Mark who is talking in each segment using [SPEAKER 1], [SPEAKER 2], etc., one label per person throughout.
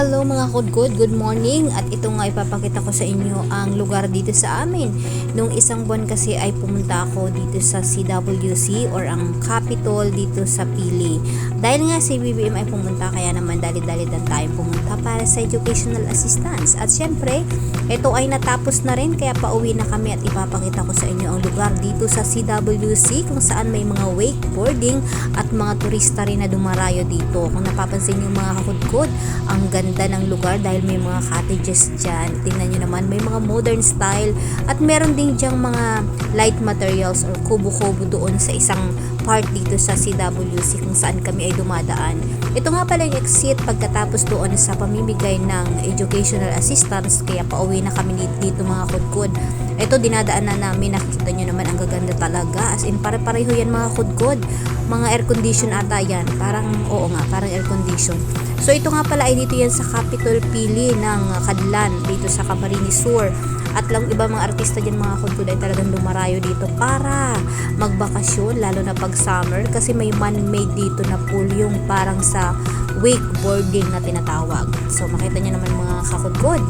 [SPEAKER 1] Hello mga kudkod, good morning. At ito nga ipapakita ko sa inyo ang lugar dito sa amin. Nung isang buwan kasi ay pumunta ako dito sa CWC or ang capital dito sa Pili. Dahil nga si BBM ay pumunta, kaya naman dali-dalidan tayong pumunta para sa educational assistance. At syempre, ito ay natapos na rin, kaya pauwi na kami at ipapakita ko sa inyo ang lugar dito sa CWC kung saan may mga wakeboarding at mga turista rin na dumarayo dito. Kung napapansin niyo mga kakudkod, ang ganda ng lugar dahil may mga cottages dyan. Tingnan nyo naman, may mga modern style at meron din dyang mga light materials or kubo-kubo doon sa isang part dito sa CWC kung saan kami ay dumadaan. Ito nga pala yung exit pagkatapos doon sa pamimigay ng educational assistance, kaya pauwi na kami dito mga kudkod. Ito dinadaan na namin, nakikita nyo naman ang gaganda talaga, as in pare-pareho yan mga kudkod, mga air condition ata yan, parang oo nga, parang air condition. So ito nga pala ay dito yan sa Capital Pili ng Kadlan dito sa Camarines Sur. At lang iba mga artista dyan mga kudkod ay talagang dumarayo dito para magbakasyon, lalo na pag summer, kasi may man-made dito na pool, yung parang sa wakeboarding na tinatawag. So makita nyo naman mga kakudkod,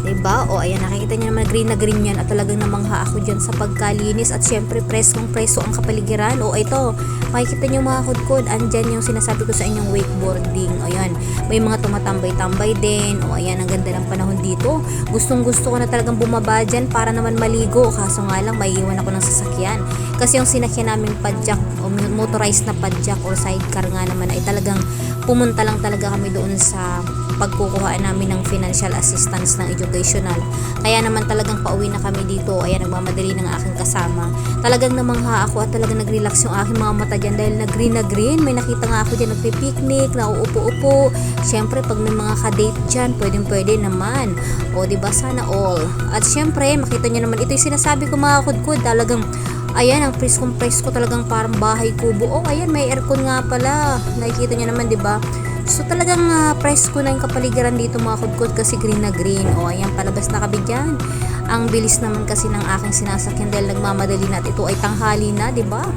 [SPEAKER 1] diba? O ayan, nakikita nyo naman green na green yan at talagang namangha ako dyan sa pagkalinis at syempre preskong preso ang kapaligiran. O ito, makikita nyo mga kudkod, andyan yung sinasabi ko sa inyong wakeboarding. O ayan, may mga tumatambay-tambay din. O ayan, ang ganda ng panahon dito. Gustong gusto ko na talagang bumaba dyan para naman maligo, kaso nga lang may iwan ako ng sasakyan. Kasi yung sinakyan naming padjak o motorized na padjak or sidecar nga naman ay talagang pumunta lang talaga kami doon sa pagkukuhaan namin ng financial assistance ng educational. Kaya naman talagang pauwi na kami dito. Ayan, nagmamadali ng aking kasama. Talagang namangha ako at talagang nag-relax yung aking mga mata dyan dahil na green. May nakita nga ako dyan nagpipiknik, nauupo-upo. Syempre, pag may mga kadate dyan, pwedeng-pwede naman. O, diba? Sana all. At syempre, makita nyo naman, ito yung sinasabi ko mga kudkod, talagang ayan, ang presko talagang parang bahay kubo. Oh, ayan, may aircon nga pala. Nakikita nyo naman, diba? So talagang presko na yung kapaligiran dito mga kudkod kasi green na green. O ayan, palabas na kami dyan. Ang bilis naman kasi ng aking sinasakyan dahil nagmamadali na at ito ay tanghali na, diba?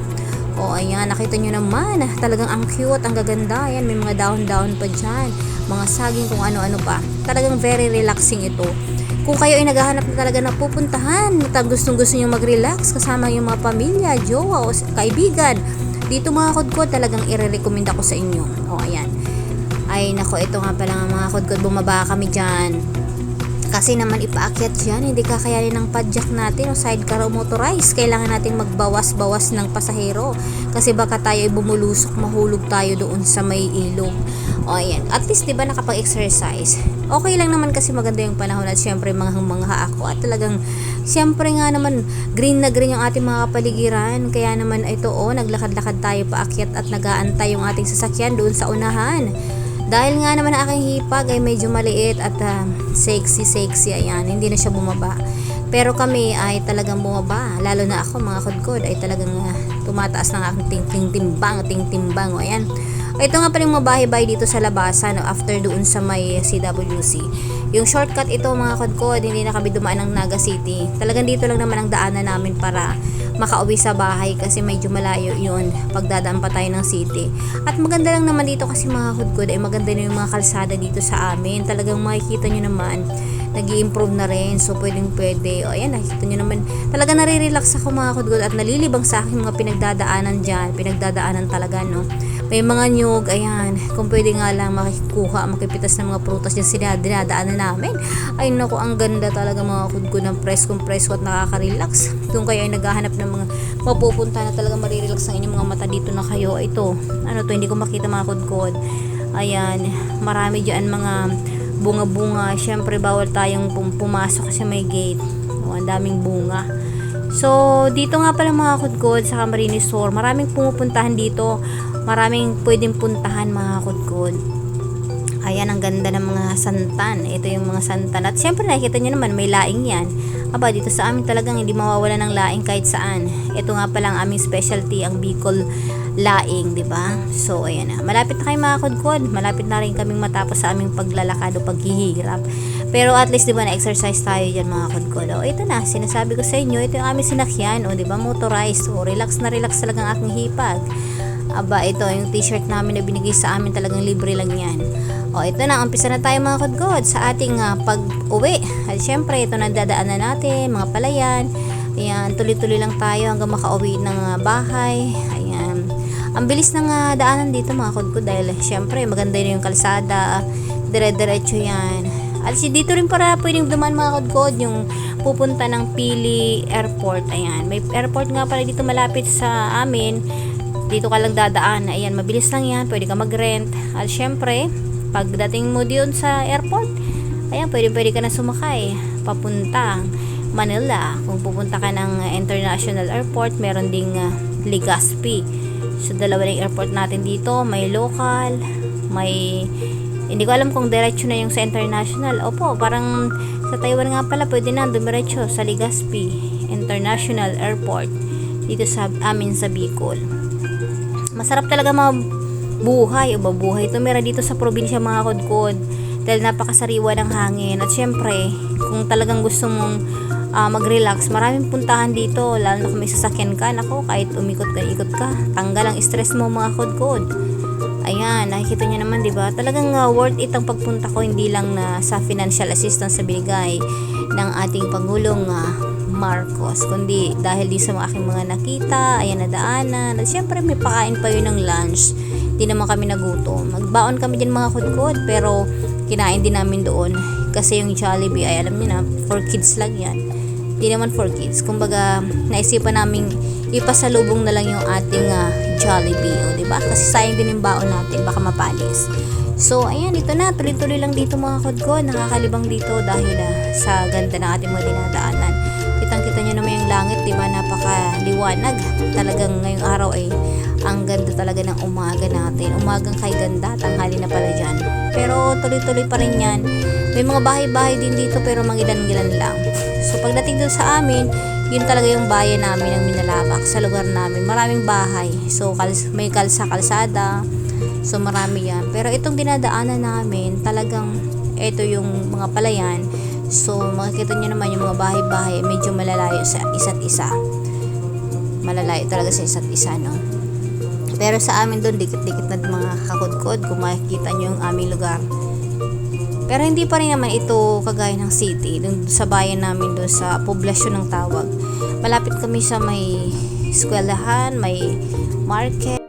[SPEAKER 1] O ayan, nakita nyo naman, talagang ang cute, ang gaganda. Ayan, may mga dahon-dahon pa dyan, mga saging, kung ano-ano pa. Talagang very relaxing ito. Kung kayo ay naghahanap na talaga na pupuntahan at gustong-gusto nyo mag-relax kasama yung mga pamilya, jowa o kaibigan, dito mga kudkod talagang i-recommend ako sa inyo. O ayan. Ay nako, ito nga pala mga kudkod, bumaba kami dyan. Kasi naman ipaakyat dyan, hindi kakayanin ng padjak natin o sidecar o motorized. Kailangan natin magbawas-bawas ng pasahero. Kasi baka tayo ay bumulusok, mahulog tayo doon sa may ilog. O ayan, at least diba nakapag-exercise. Okay lang naman kasi maganda yung panahon at syempre mga ako. At talagang syempre nga naman green na green yung ating mga kapaligiran. Kaya naman ito naglakad-lakad tayo paakyat at nag-aantay yung ating sasakyan doon sa unahan. Dahil nga naman ang aking hipag ay medyo maliit at sexy, ayan, hindi na siya bumaba. Pero kami ay talagang bumaba, lalo na ako mga kudkod ay talagang tumataas ng aking timbang. O ayan, ito nga pala yung mabahay-bahay dito sa labasan after doon sa may CWC. Yung shortcut ito mga kudkod, hindi na kami dumaan ng Naga City. Talagang dito lang naman ang daanan namin para makauwi sa bahay kasi medyo malayo yun pagdadaan pa tayo ng city. At maganda lang naman dito kasi mga kudkod ay maganda na yung mga kalsada dito sa amin. Talagang makikita nyo naman nag-i-improve na rin, so pwede. O ayan, nakikita nyo naman talaga nare-relax ako mga kudkod at nalilibang sa aking mga pinagdadaanan dyan. Pinagdadaanan talaga, no? May mga nyug, ayan, kung pwede nga lang makipitas ng mga prutas dyan dinadaanan namin. Ay naku, ang ganda talaga mga kudkod ng presko at nakaka-relax. Kung kayo ay naghahanap ng mga mapupunta na talaga marirelax ang inyong mga mata, dito na kayo. Ito, ano to, hindi ko makita mga kudkod. Ayan, marami dyan mga bunga-bunga. Syempre bawal tayong pumasok kasi may gate. O, ang daming bunga. So dito nga pala mga kudkod sa Camarines Sur, maraming pumupuntahan dito, maraming pwedeng puntahan mga kudkod. Ayan, ang ganda ng mga santan. Ito yung mga santan. At syempre nakikita nyo naman may laing yan. Aba, dito sa amin talagang hindi mawawala ng laing kahit saan. Ito nga pala ang aming specialty, ang Bicol laing, diba? So ayan na, malapit na kayo mga kudkod. Malapit na rin kaming matapos sa aming paglalakad o paghihirap. Pero at least diba na-exercise tayo dyan mga kudkod. O ito na, sinasabi ko sa inyo, ito yung aming sinakyan. O diba, motorized. O relax na relax talagang aking hipag. Aba, ito yung t-shirt namin na binigay sa amin, talagang libre lang yan. O, ito na, umpisa na tayo mga kudkod sa ating pag-uwi. At syempre, ito na dadaanan natin, mga palayan. Ayan, tuloy-tuloy lang tayo hanggang makauwi ng bahay. Ayan. Ang bilis ng daanan dito mga kudkod dahil syempre, maganda yun yung kalsada. Dire-diretso yan. At dito rin para pwedeng dumaan mga kudkod, yung pupunta ng Pili Airport. Ayan, may airport nga pala dito malapit sa amin. Dito ka lang dadaan. Ayan, mabilis lang yan. Pwede ka mag-rent. At syempre, pagdating mo diyon sa airport, ayan, pwede ka na sumakay papunta Manila. Kung pupunta ka ng international airport, meron ding Legazpi. So, dalawa ng airport natin dito. May local, may... Hindi ko alam kung diretso na yung sa international. Opo, parang sa Taiwan nga pala, pwede na dumiretso sa Legazpi International Airport dito sa amin sa Bicol. Masarap talaga buhay o babuhay tumira dito sa probinsya mga kudkod dahil napakasariwa ng hangin. At syempre, kung talagang gusto mong mag-relax, maraming puntahan dito, lalo na kung may sasakyan ka. Nako, kahit ikot ka, tanggal ang stress mo mga kudkod. Ayan, nakikita nyo naman, diba? Talagang worth it ang pagpunta ko, hindi lang na sa financial assistance sa binigay ng ating Pangulong Marcos, kundi dahil di sa aking mga nakita, ayan, nadaanan. At syempre, may pakain pa yun ng lunch. Di naman kami nagutom. Magbaon kami din mga kudkod, pero kinain din namin doon. Kasi yung Jollibee, ay alam niyo na, for kids lang yan. Di naman for kids. Kumbaga, naisipan namin ipasalubong na lang yung ating Jollibee, o diba? Kasi sayang din yung baon natin, baka mapalis. So, ayan, ito na, tuloy-tuloy lang dito mga kudkod. Nakakalibang dito dahil sa ganda ng ating mga dinadaanan. Kitang-kita nyo naman yung langit, diba? Napakaliwanag. Talagang ngayong araw ay ang ganda talaga ng umaga natin. Umagang kay ganda, tanghali na pala dyan. Pero tuloy-tuloy pa rin yan. May mga bahay-bahay din dito pero mangilan-gilan lang. So, pagdating dun sa amin, yun talaga yung bayan namin ng Minalabak sa lugar namin. Maraming bahay. So, may kalsada. So, marami yan. Pero itong dinadaanan namin, talagang ito yung mga palayan. So, makikita nyo naman yung mga bahay-bahay medyo malalayo sa isa't isa. Malalayo talaga sa isa't isa, no? Pero sa amin doon, dikit-dikit na mga kakudkod kung makikita nyo yung aming lugar. Pero hindi pa rin naman ito kagaya ng city. Dun sa bayan namin, doon sa poblasyon ng tawag. Malapit kami sa may eskwelahan, may market.